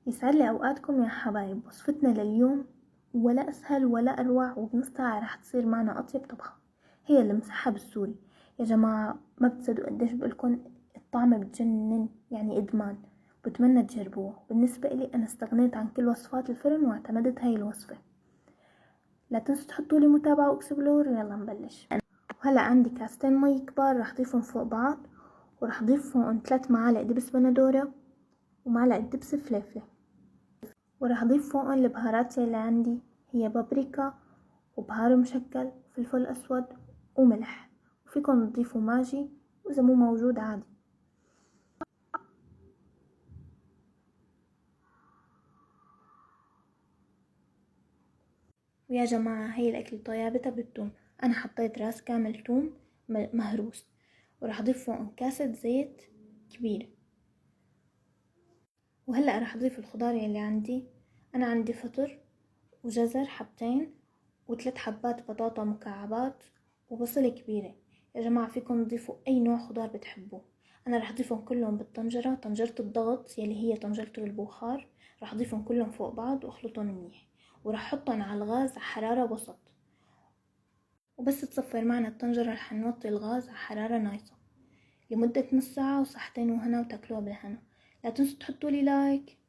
يسعد لي أوقاتكم يا حبايب. وصفتنا لليوم ولا أسهل ولا أروع، وبنص ساعة رح تصير معنا أطيب طبخة، هي المسحب السوري. يا جماعة ما بتصدقوا قديش بقولكن الطعم بتجنن، يعني إدمان. بتمنى تجربوها. بالنسبة إلي أنا استغنيت عن كل وصفات الفرن واعتمدت هاي الوصفة. لا تنسوا تحطولي متابعة واكسبلور، ويلا نبلش. وهلأ عندي كاستين مي كبار رح ضيفهم فوق بعض، ورح ضيف فوقهم 3 معالق دبس بندورة ومعلقة دبس فليفلة، وراح اضيف فوقهم البهارات اللي عندي، هي بابريكا وبهار مشكل وفلفل اسود وملح، وفيكن تضيفوا ماجي واذا مو موجود عادي. ويا جماعة هي الاكل طيابتها بالثوم. انا حطيت راس كامل ثوم مهروس، وراح اضيف فوقهم كاسة زيت كبيرة. وهلأ راح اضيف الخضار اللي عندي. انا عندي فطر وجزر حبتين و3 حبات بطاطا مكعبات وبصلة كبيرة. يا جماعة فيكم تضيفوا اي نوع خضار بتحبوه. انا رح اضيفهم كلهم بالطنجرة، طنجرة الضغط يلي هي طنجرة البخار. رح اضيفهم كلهم فوق بعض واخلطهم منيح، ورح احطهم على الغاز على حرارة وسط. وبس تصفر معنا الطنجرة رح نوطي الغاز على حرارة نايصة لمدة نص ساعة، وصحتين وهنا وتاكلوها بالهنا. لا تنسوا تحطولي لايك.